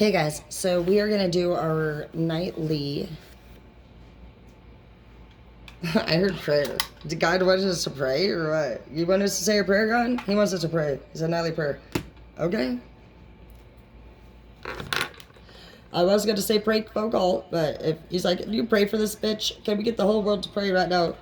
Okay, guys, so we are going to do our nightly... I heard prayer. Did God want us to pray or what? You want us to say a prayer, God? He wants us to pray. It's a nightly prayer. Okay. I was going to say pray vocal, but if he's like, you pray for this bitch, can we get the whole world to pray right now?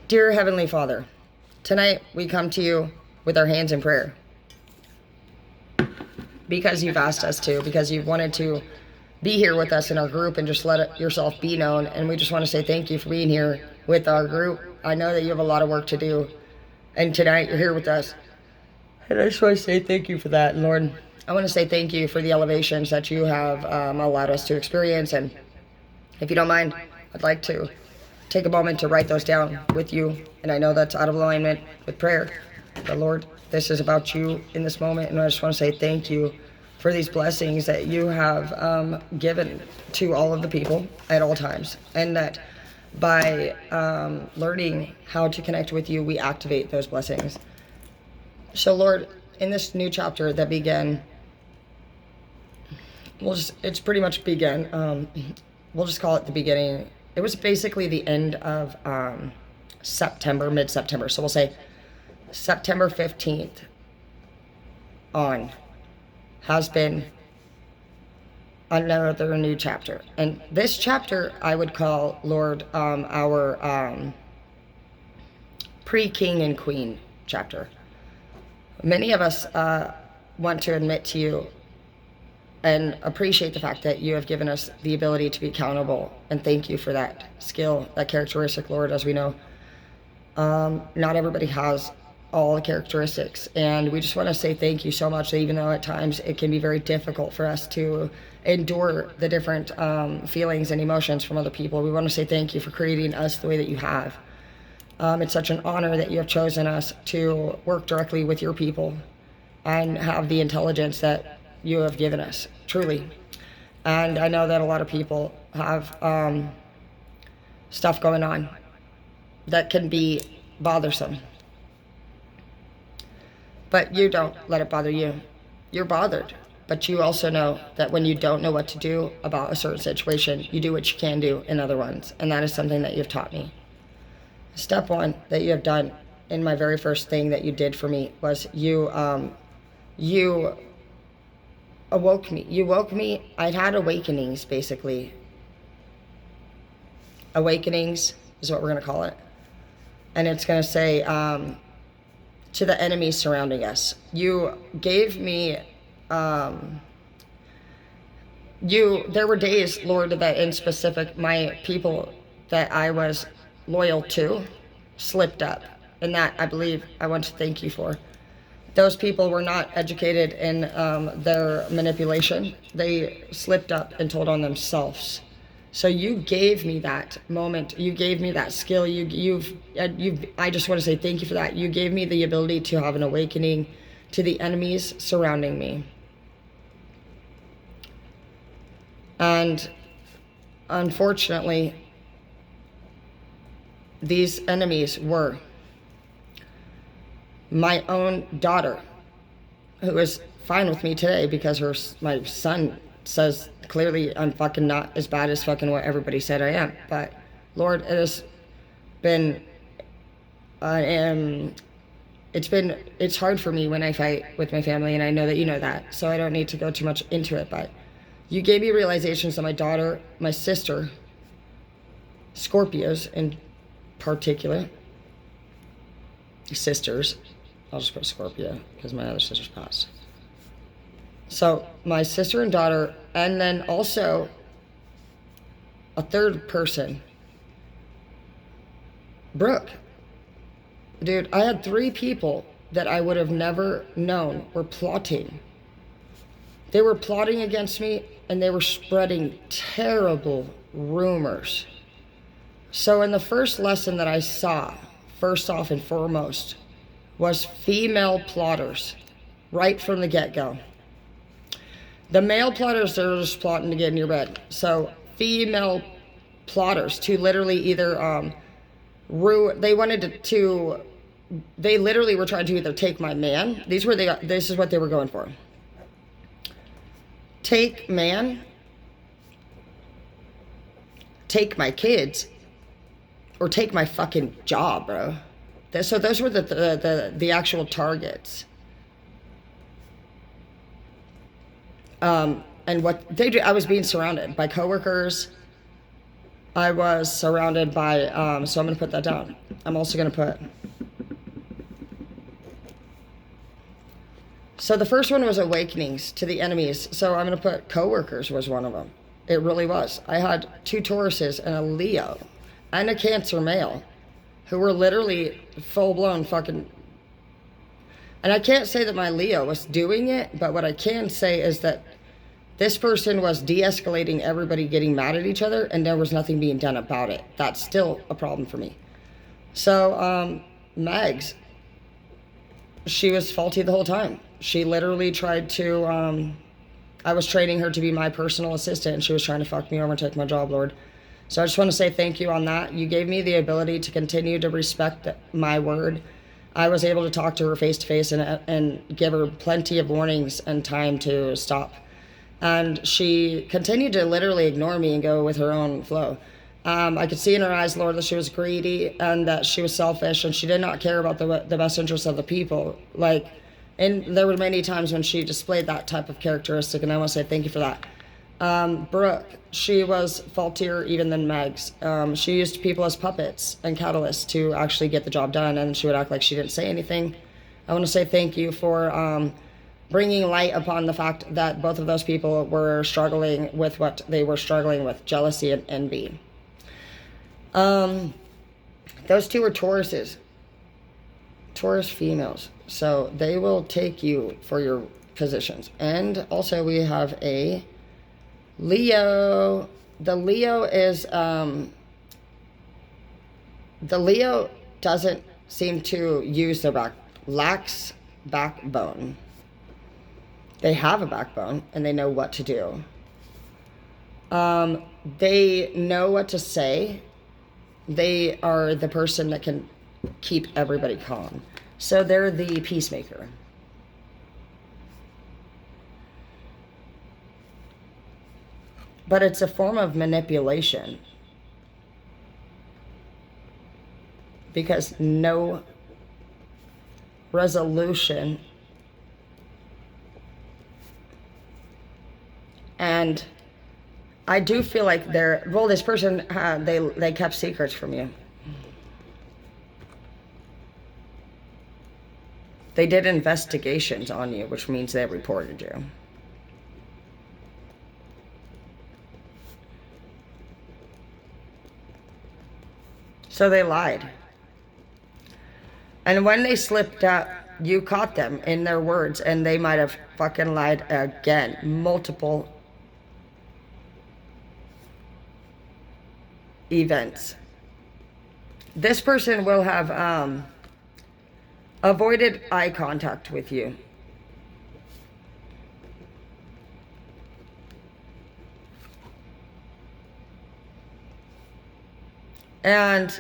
Dear Heavenly Father, tonight we come to you with our hands in prayer. Because you've asked us to, because you've wanted to be here with us in our group and just let yourself be known. And we just want to say thank you for being here with our group. I know that you have a lot of work to do. And tonight you're here with us. And I just want to say thank you for that. And Lord, I want to say thank you for the elevations that you have allowed us to experience. And if you don't mind, I'd like to take a moment to write those down with you. And I know that's out of alignment with prayer. But Lord, this is about you in this moment. And I just want to say thank you for these blessings that you have given to all of the people at all times. And that by learning how to connect with you, we activate those blessings. So Lord, in this new chapter that began, it's pretty much began. We'll just call it the beginning. It was basically the end of September, mid-September. So we'll say September 15th on has been another new chapter. And this chapter I would call, Lord, our pre-king and queen chapter. Many of us want to admit to you and appreciate the fact that you have given us the ability to be accountable. And thank you for that skill, that characteristic, Lord. As we know, not everybody has all the characteristics, and we just want to say thank you so much, that even though at times it can be very difficult for us to endure the different feelings and emotions from other people, we want to say thank you for creating us the way that you have. It's such an honor that you have chosen us to work directly with your people and have the intelligence that you have given us, truly. And I know that a lot of people have stuff going on that can be bothersome. But you don't let it bother you. You're bothered. But you also know that when you don't know what to do about a certain situation, you do what you can do in other ones. And that is something that you've taught me. Step one that you have done in my very first thing that you did for me was you awoke me. You woke me. I'd had awakenings, basically. Awakenings is what we're going to call it. And it's going to say... to the enemies surrounding us. You gave me, there were days, Lord, that in specific, my people that I was loyal to slipped up. And that, I believe, I want to thank you for. Those people were not educated in their manipulation. They slipped up and told on themselves. So you gave me that moment. You gave me that skill. I just want to say thank you for that. You gave me the ability to have an awakening to the enemies surrounding me. And unfortunately, these enemies were my own daughter, who is fine with me today because my son says clearly I'm fucking not as bad as fucking what everybody said I am. But Lord, it has been it's hard for me when I fight with my family, and I know that you know that, so I don't need to go too much into it. But you gave me realizations that my daughter, my sister, Scorpios in particular, sisters, I'll just put Scorpio because my other sisters passed. So my sister and daughter, and then also a third person, Brooke. Dude, I had 3 people that I would have never known were plotting. They were plotting against me, and they were spreading terrible rumors. So in the first lesson that I saw, first off and foremost, was female plotters, right from the get-go. The male plotters, they're just plotting to get in your bed. So female plotters to literally either they wanted to they literally were trying to either take my man. This is what they were going for. Take man, take my kids, or take my fucking job, bro. So those were the actual targets. And what they do, I was being surrounded by coworkers. I was surrounded by, so I'm going to put that down. I'm also going to put, so the first one was awakenings to the enemies. So I'm going to put coworkers was one of them. It really was. I had 2 Tauruses and a Leo and a Cancer male who were literally full-blown fucking, and I can't say that my Leo was doing it, but what I can say is that this person was de-escalating everybody getting mad at each other, and there was nothing being done about it. That's still a problem for me. So, Megs, she was faulty the whole time. She literally tried to, I was training her to be my personal assistant, and she was trying to fuck me over and take my job, Lord. So I just want to say thank you on that. You gave me the ability to continue to respect my word. I was able to talk to her face to face and give her plenty of warnings and time to stop. And she continued to literally ignore me and go with her own flow. I could see in her eyes, Lord, that she was greedy and that she was selfish and she did not care about the best interests of the people. And there were many times when she displayed that type of characteristic, and I want to say thank you for that. Brooke, she was faultier even than Megs. She used people as puppets and catalysts to actually get the job done, and she would act like she didn't say anything. I want to say thank you for bringing light upon the fact that both of those people were struggling with what they were struggling with, jealousy and envy. Those 2 were Tauruses, Taurus females. So they will take you for your positions. And also we have a Leo. The Leo is, the Leo doesn't seem to use their lacks backbone. They have a backbone and they know what to do. They know what to say. They are the person that can keep everybody calm. So they're the peacemaker. But it's a form of manipulation. Because no resolution. And I do feel like this person, they kept secrets from you. They did investigations on you, which means they reported you. So they lied. And when they slipped up, you caught them in their words, and they might have fucking lied again. Multiple events. This person will have avoided eye contact with you. And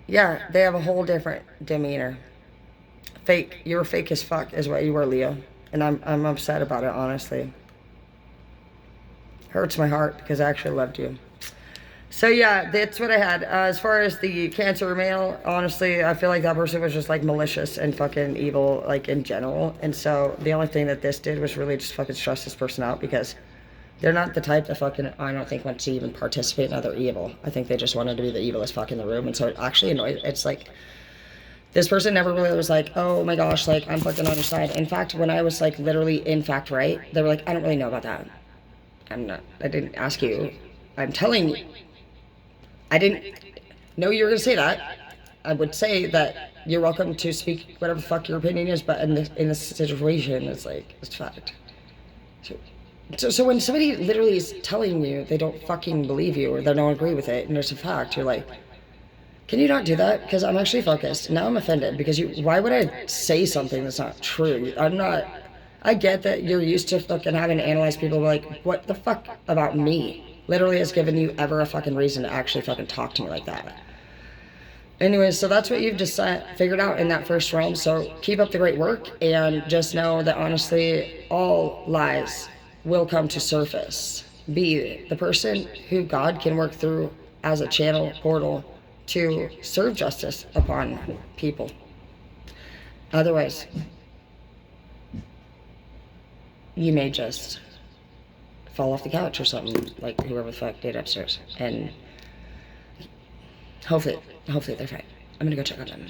yeah, they have a whole different demeanor. Fake. You were fake as fuck is what you were, Leo. And I'm upset about it, honestly. Hurts my heart because I actually loved you. So yeah, that's what I had. As far as the Cancer male, honestly, I feel like that person was just like malicious and fucking evil, like in general. And so the only thing that this did was really just fucking stress this person out, because they're not the type that fucking, I don't think, want to even participate in other evil. I think they just wanted to be the evilest fuck in the room. And so it actually annoyed, it's like, this person never really was like, oh my gosh, like, I'm fucking on your side. In fact, when I was like literally in fact right, they were like, I don't really know about that. I didn't ask you. I'm telling you. I didn't know you were going to say that. I would say that you're welcome to speak whatever the fuck your opinion is, but in this situation, it's like, it's fact. So when somebody literally is telling you they don't fucking believe you or they don't agree with it and there's a fact, you're like, can you not do that? Because I'm actually focused. Now I'm offended because why would I say something that's not true? I get that you're used to fucking having to analyze people, but like, what the fuck about me literally has given you ever a fucking reason to actually fucking talk to me like that? Anyways, so that's what you've just figured out in that first realm. So keep up the great work, and just know that honestly, all lies will come to surface. Be the person who God can work through as a channel portal to serve justice upon people. Otherwise, you may just fall off the couch or something, like whoever the fuck did upstairs. And hopefully they're fine. I'm gonna go check on them.